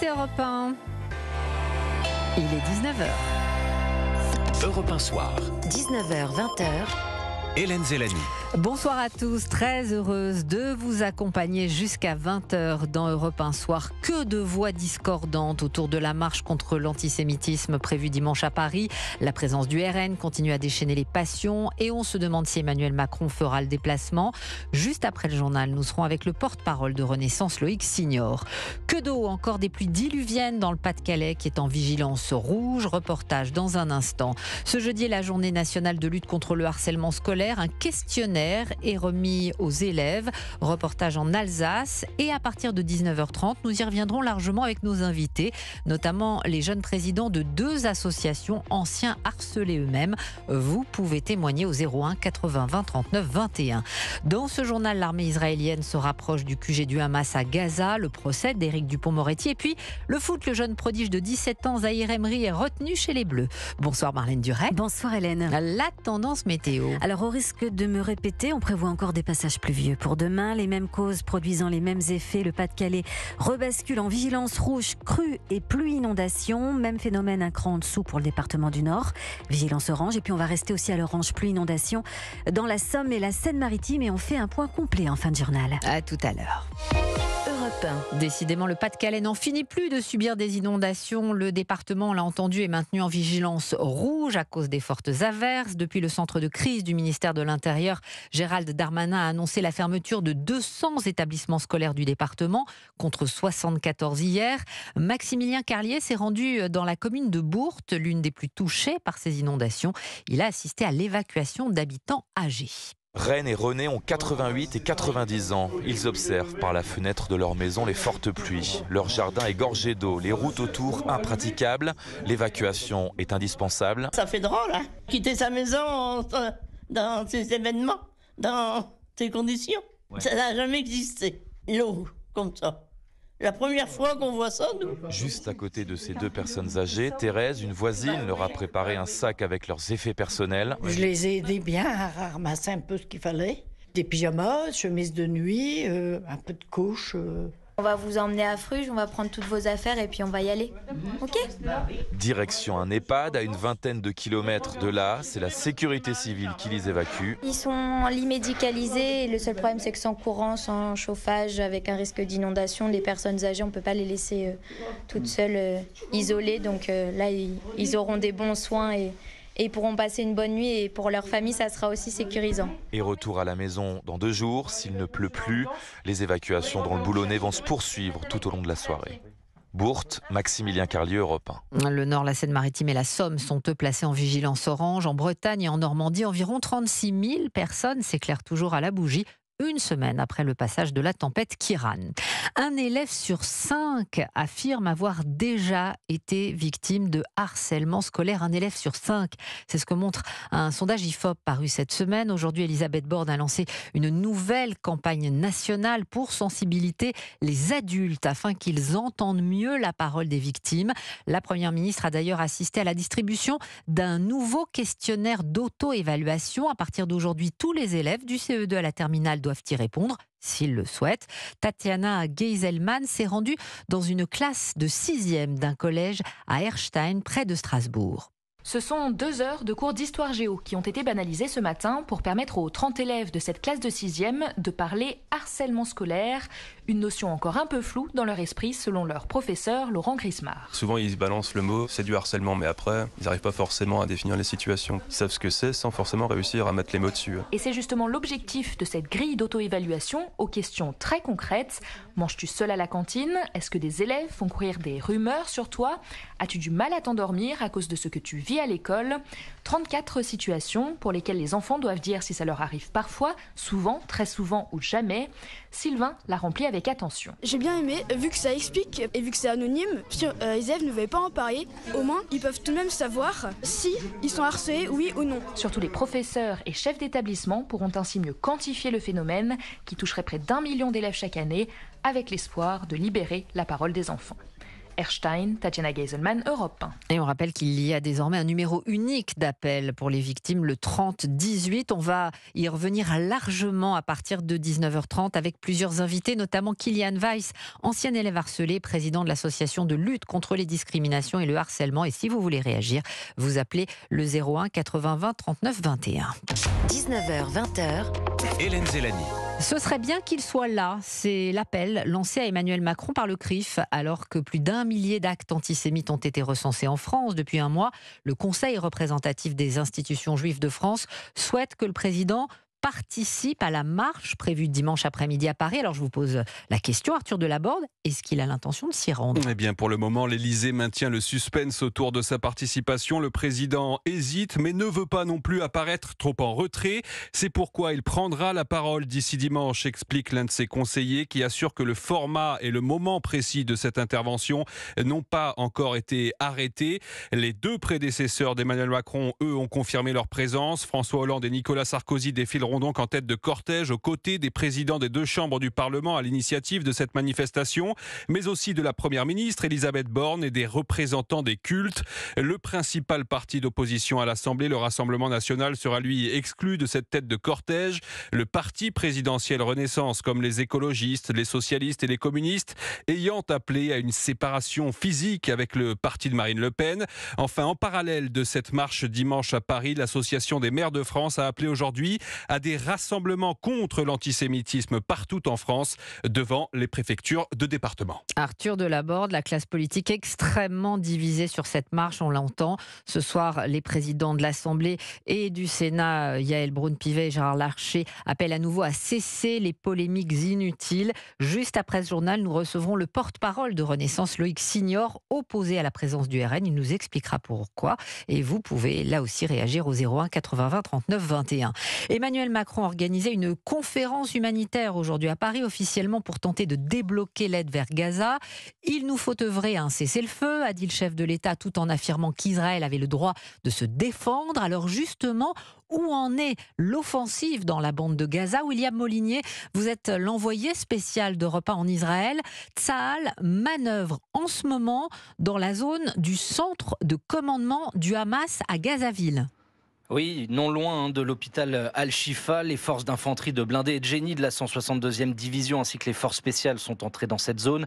écoutez Europe 1. Il est 19h. Europe 1 Soir. 19h, 20h. Hélène Zellani. Bonsoir à tous, très heureuse de vous accompagner jusqu'à 20h dans Europe 1 Soir. Que de voix discordantes autour de la marche contre l'antisémitisme prévue dimanche à Paris. La présence du RN continue à déchaîner les passions et on se demande si Emmanuel Macron fera le déplacement. Juste après le journal, nous serons avec le porte-parole de Renaissance, Loïc Signor. Que d'eau, encore des pluies diluviennes dans le Pas-de-Calais qui est en vigilance rouge. Reportage dans un instant. Ce jeudi est la journée nationale de lutte contre le harcèlement scolaire. Un questionnaire est remis aux élèves. Reportage en Alsace. Et à partir de 19h30, nous y reviendrons largement avec nos invités, notamment les jeunes présidents de 2 associations anciens harcelés eux-mêmes. Vous pouvez témoigner au 01 80 20 39 21. Dans ce journal, l'armée israélienne se rapproche du QG du Hamas à Gaza, le procès d'Éric Dupond-Moretti et puis le foot, le jeune prodige de 17 ans, Zahir Emery, est retenu chez les Bleus. Bonsoir Marlène Duret. Bonsoir Hélène. La tendance météo. Alors au risque de me répéter, on prévoit encore des passages pluvieux. Pour demain, les mêmes causes produisant les mêmes effets. Le Pas-de-Calais rebascule en vigilance rouge, crue et pluie inondation. Même phénomène un cran en dessous pour le département du Nord. Vigilance orange et puis on va rester aussi à l'orange pluie inondation dans la Somme et la Seine-Maritime et on fait un point complet en fin de journal. À tout à l'heure. Europe 1. Décidément, le Pas-de-Calais n'en finit plus de subir des inondations. Le département, on l'a entendu, est maintenu en vigilance rouge à cause des fortes averses. Depuis le centre de crise du ministère de l'Intérieur, Gérald Darmanin a annoncé la fermeture de 200 établissements scolaires du département, contre 74 hier. Maximilien Carlier s'est rendu dans la commune de Bourte, l'une des plus touchées par ces inondations. Il a assisté à l'évacuation d'habitants âgés. Reine et René ont 88 et 90 ans. Ils observent par la fenêtre de leur maison les fortes pluies. Leur jardin est gorgé d'eau, les routes autour impraticables. L'évacuation est indispensable. Ça fait drôle, hein, quitter sa maison dans ces événements, dans ces conditions. Ouais. Ça n'a jamais existé, l'eau comme ça. La première fois qu'on voit ça, nous. Juste à côté de ces 2 personnes âgées, Thérèse, une voisine, leur a préparé un sac avec leurs effets personnels. Je les ai aidés bien à ramasser un peu ce qu'il fallait. Des pyjamas, chemises de nuit, un peu de couches. On va vous emmener à Fruges, on va prendre toutes vos affaires et puis on va y aller. Ok ? Direction un EHPAD à une vingtaine de kilomètres de là. C'est la sécurité civile qui les évacue. Ils sont en lit médicalisé et le seul problème c'est que sans courant, sans chauffage, avec un risque d'inondation, les personnes âgées, on ne peut pas les laisser toutes seules, isolées. Donc là, ils auront des bons soins et ils pourront passer une bonne nuit et pour leur famille, ça sera aussi sécurisant. Et retour à la maison dans 2 jours, s'il ne pleut plus. Les évacuations dans le Boulonnais vont se poursuivre tout au long de la soirée. Bourte, Maximilien Carlier, Europe 1. Le Nord, la Seine-Maritime et la Somme sont eux placés en vigilance orange. En Bretagne et en Normandie, environ 36 000 personnes s'éclairent toujours à la bougie. Une semaine après le passage de la tempête Kiran. Un élève sur 5 affirme avoir déjà été victime de harcèlement scolaire. Un élève sur 5. C'est ce que montre un sondage IFOP paru cette semaine. Aujourd'hui, Elisabeth Borne a lancé une nouvelle campagne nationale pour sensibiliser les adultes afin qu'ils entendent mieux la parole des victimes. La Première ministre a d'ailleurs assisté à la distribution d'un nouveau questionnaire d'auto-évaluation. À partir d'aujourd'hui, tous les élèves du CE2 à la terminale doivent y répondre, s'ils le souhaitent. Tatiana Geiselman s'est rendue dans une classe de 6e d'un collège à Erstein, près de Strasbourg. Ce sont 2 heures de cours d'histoire géo qui ont été banalisées ce matin pour permettre aux 30 élèves de cette classe de 6e de parler harcèlement scolaire, une notion encore un peu floue dans leur esprit selon leur professeur Laurent Grismard. Souvent ils balancent le mot, c'est du harcèlement, mais après ils n'arrivent pas forcément à définir les situations. Ils savent ce que c'est sans forcément réussir à mettre les mots dessus. Et c'est justement l'objectif de cette grille d'auto-évaluation aux questions très concrètes. Manges-tu seul à la cantine ? Est-ce que des élèves font courir des rumeurs sur toi ? As-tu du mal à t'endormir à cause de ce que tu vis à l'école ? 34 situations pour lesquelles les enfants doivent dire si ça leur arrive parfois, souvent, très souvent ou jamais. Sylvain l'a rempli avec attention. J'ai bien aimé, vu que ça explique et vu que c'est anonyme, si les élèves ne veulent pas en parler, au moins ils peuvent tout de même savoir si ils sont harcelés, oui ou non. Surtout les professeurs et chefs d'établissement pourront ainsi mieux quantifier le phénomène qui toucherait près d'1 million d'élèves chaque année, avec l'espoir de libérer la parole des enfants. Erstein, Tatiana Geiselman, Europe 1. Et on rappelle qu'il y a désormais un numéro unique d'appel pour les victimes, le 3018. On va y revenir largement à partir de 19h30 avec plusieurs invités, notamment Kylian Weiss, ancien élève harcelé, président de l'association de lutte contre les discriminations et le harcèlement. Et si vous voulez réagir, vous appelez le 01 80 20 39 21. 19h, 20h. Hélène Zellani. Ce serait bien qu'il soit là. C'est l'appel lancé à Emmanuel Macron par le CRIF. Alors que plus d'1 millier d'actes antisémites ont été recensés en France depuis un mois, le Conseil représentatif des institutions juives de France souhaite que le président participe à la marche prévue dimanche après-midi à Paris. Alors je vous pose la question, Arthur Delaborde, est-ce qu'il a l'intention de s'y rendre ? Eh bien pour le moment, l'Élysée maintient le suspense autour de sa participation. Le président hésite mais ne veut pas non plus apparaître trop en retrait. C'est pourquoi il prendra la parole d'ici dimanche, explique l'un de ses conseillers qui assure que le format et le moment précis de cette intervention n'ont pas encore été arrêtés. Les deux prédécesseurs d'Emmanuel Macron, eux, ont confirmé leur présence. François Hollande et Nicolas Sarkozy défileront donc en tête de cortège aux côtés des présidents des deux chambres du Parlement à l'initiative de cette manifestation, mais aussi de la Première ministre Elisabeth Borne et des représentants des cultes. Le principal parti d'opposition à l'Assemblée, le Rassemblement national, sera lui exclu de cette tête de cortège. Le parti présidentiel Renaissance, comme les écologistes, les socialistes et les communistes, ayant appelé à une séparation physique avec le parti de Marine Le Pen. Enfin, en parallèle de cette marche dimanche à Paris, l'Association des maires de France a appelé aujourd'hui à des rassemblements contre l'antisémitisme partout en France, devant les préfectures de département. Arthur Delaborde, la classe politique extrêmement divisée sur cette marche, on l'entend. Ce soir, les présidents de l'Assemblée et du Sénat, Yaël Braun-Pivet et Gérard Larcher, appellent à nouveau à cesser les polémiques inutiles. Juste après ce journal, nous recevrons le porte-parole de Renaissance, Loïc Signor, opposé à la présence du RN. Il nous expliquera pourquoi. Et vous pouvez là aussi réagir au 01 80 20 39 21. Emmanuel Macron a organisé une conférence humanitaire aujourd'hui à Paris, officiellement pour tenter de débloquer l'aide vers Gaza. Il nous faut œuvrer à un cessez-le-feu, a dit le chef de l'État, tout en affirmant qu'Israël avait le droit de se défendre. Alors justement, où en est l'offensive dans la bande de Gaza ? William Molinier, vous êtes l'envoyé spécial d'Europe 1 en Israël. Tsahal manœuvre en ce moment dans la zone du centre de commandement du Hamas à Gazaville. Oui, non loin de l'hôpital Al-Shifa, les forces d'infanterie de blindés et de génie de la 162e division ainsi que les forces spéciales sont entrées dans cette zone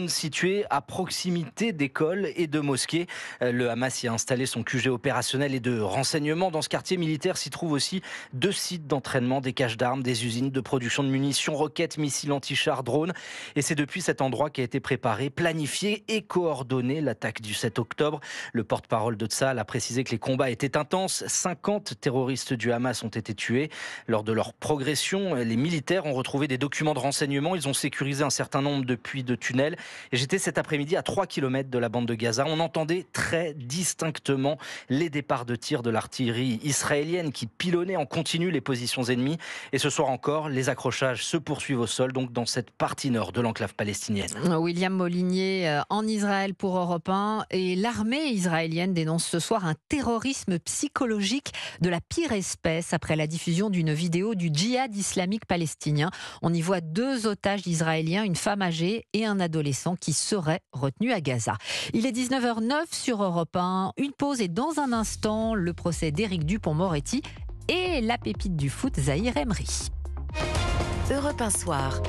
située à proximité d'écoles et de mosquées. Le Hamas y a installé son QG opérationnel et de renseignement. Dans ce quartier militaire s'y trouvent aussi 2 sites d'entraînement, des caches d'armes, des usines de production de munitions, roquettes, missiles anti-chars, drones. Et c'est depuis cet endroit qu'a été préparé, planifié et coordonné l'attaque du 7 octobre. Le porte-parole de Tsahal a précisé que les combats étaient intenses. 50 terroristes du Hamas ont été tués. Lors de leur progression, les militaires ont retrouvé des documents de renseignement. Ils ont sécurisé un certain nombre de puits de tunnels. Et j'étais cet après-midi à 3 km de la bande de Gaza. On entendait très distinctement les départs de tir de l'artillerie israélienne qui pilonnait en continu les positions ennemies. Et ce soir encore, les accrochages se poursuivent au sol, donc dans cette partie nord de l'enclave palestinienne. William Molinier en Israël pour Europe 1. Et l'armée israélienne dénonce ce soir un terrorisme psychologique de la pire espèce après la diffusion d'une vidéo du djihad islamique palestinien. On y voit 2 otages israéliens, une femme âgée et un adolescent qui seraient retenus à Gaza. Il est 19h09 sur Europe 1. Une pause et dans un instant, le procès d'Éric Dupond-Moretti et la pépite du foot Zahir Emery. Europe 1 soir.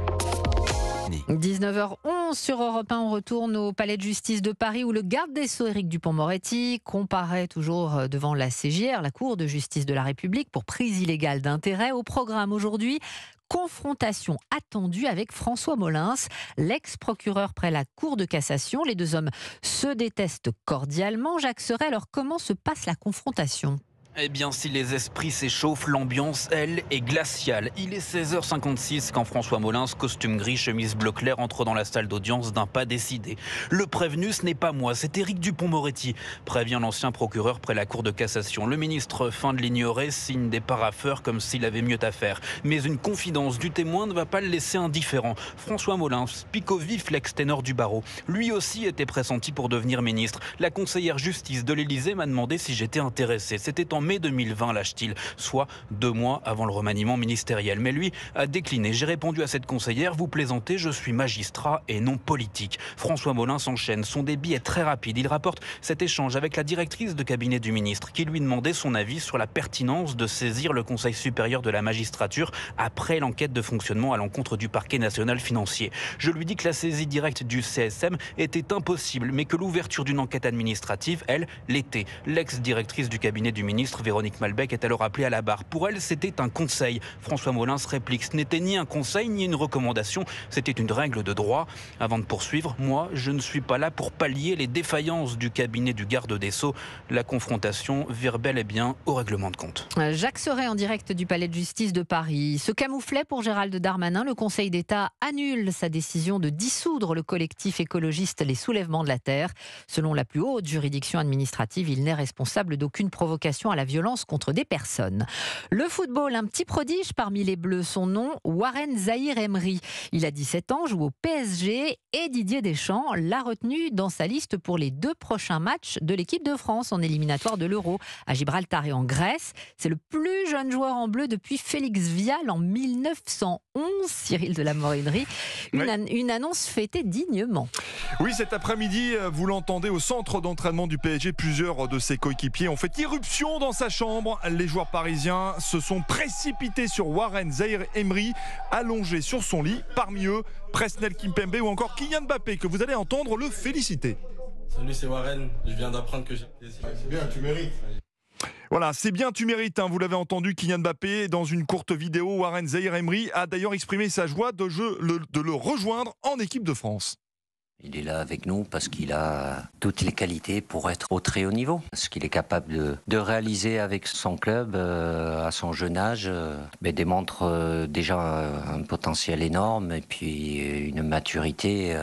19h11 sur Europe 1, on retourne au palais de justice de Paris où le garde des Sceaux Éric Dupond-Moretti comparaît toujours devant la CJR, la Cour de justice de la République, pour prise illégale d'intérêt. Au programme aujourd'hui, confrontation attendue avec François Molins, l'ex-procureur près la Cour de cassation. Les 2 hommes se détestent cordialement. Jacques Serret, alors comment se passe la confrontation ? Eh bien, si les esprits s'échauffent, l'ambiance, elle, est glaciale. Il est 16h56 quand François Molins, costume gris, chemise bleu clair, entre dans la salle d'audience d'un pas décidé. Le prévenu, ce n'est pas moi, c'est Éric Dupond-Moretti, prévient l'ancien procureur près la Cour de cassation. Le ministre feint de l'ignorer, signe des parapheurs comme s'il avait mieux à faire. Mais une confidence du témoin ne va pas le laisser indifférent. François Molins, pique au vif l'ex-ténor du barreau. Lui aussi était pressenti pour devenir ministre. La conseillère justice de l'Élysée m'a demandé si j'étais intéressé. C'était en mai 2020, lâche-t-il, soit 2 mois avant le remaniement ministériel. Mais lui a décliné. J'ai répondu à cette conseillère, vous plaisantez, je suis magistrat et non politique. François Molins s'enchaîne. Son débit est très rapide. Il rapporte cet échange avec la directrice de cabinet du ministre qui lui demandait son avis sur la pertinence de saisir le Conseil supérieur de la magistrature après l'enquête de fonctionnement à l'encontre du parquet national financier. Je lui dis que la saisie directe du CSM était impossible, mais que l'ouverture d'une enquête administrative, elle, l'était. L'ex-directrice du cabinet du ministre, Véronique Malbec, est alors appelée à la barre. Pour elle, c'était un conseil. François Molins réplique, ce n'était ni un conseil ni une recommandation, c'était une règle de droit. Avant de poursuivre, moi, je ne suis pas là pour pallier les défaillances du cabinet du garde des Sceaux. La confrontation vire bel et bien au règlement de compte. Jacques Serret en direct du palais de justice de Paris. Se camouflait pour Gérald Darmanin. Le Conseil d'État annule sa décision de dissoudre le collectif écologiste Les Soulèvements de la Terre. Selon la plus haute juridiction administrative, il n'est responsable d'aucune provocation à la violence contre des personnes. Le football, un petit prodige parmi les Bleus. Son nom, Warren Zaïre-Emery. Il a 17 ans, joue au PSG et Didier Deschamps l'a retenu dans sa liste pour les 2 prochains matchs de l'équipe de France en éliminatoire de l'Euro à Gibraltar et en Grèce. C'est le plus jeune joueur en bleu depuis Félix Vial en 1911, Cyril de la Morinerie. Une annonce fêtée dignement. Oui, cet après-midi, vous l'entendez au centre d'entraînement du PSG, plusieurs de ses coéquipiers ont fait irruption dans sa chambre. Les joueurs parisiens se sont précipités sur Warren Zaïre-Emery, allongé sur son lit. Parmi eux, Presnel Kimpembe ou encore Kylian Mbappé, que vous allez entendre le féliciter. Salut, c'est Warren. Je viens d'apprendre que j'ai... C'est bien, tu mérites. Voilà, c'est bien, tu mérites, hein, vous l'avez entendu, Kylian Mbappé, dans une courte vidéo. Warren Zaïre-Emery a d'ailleurs exprimé sa joie de le rejoindre en équipe de France. Il est là avec nous parce qu'il a toutes les qualités pour être au très haut niveau. Ce qu'il est capable de réaliser avec son club à son jeune âge démontre déjà un potentiel énorme et puis une maturité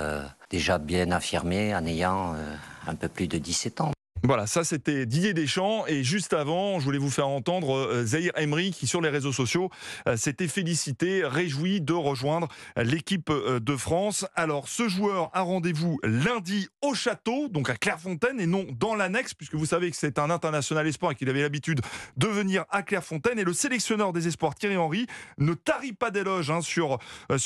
déjà bien affirmée en ayant un peu plus de 17 ans. Voilà, ça c'était Didier Deschamps et juste avant, je voulais vous faire entendre Zaïre-Emery qui sur les réseaux sociaux s'était félicité, réjoui de rejoindre l'équipe de France. Alors ce joueur a rendez-vous lundi au château, donc à Clairefontaine et non dans l'annexe, puisque vous savez que c'est un international espoir et qu'il avait l'habitude de venir à Clairefontaine. Et le sélectionneur des espoirs Thierry Henry ne tarit pas d'éloges sur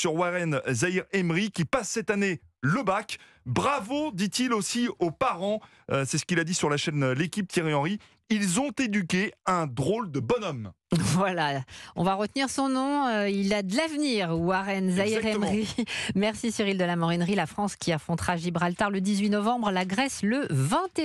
Warren Zaïre-Emery qui passe cette année le bac. Bravo, dit-il aussi aux parents. C'est ce qu'il a dit sur la chaîne L'Équipe, Thierry Henry. Ils ont éduqué un drôle de bonhomme. Voilà, on va retenir son nom. Il a de l'avenir, Warren Zaïre-Emery. Merci Cyril de la Morinerie. La France qui affrontera Gibraltar le 18 novembre, la Grèce le 21.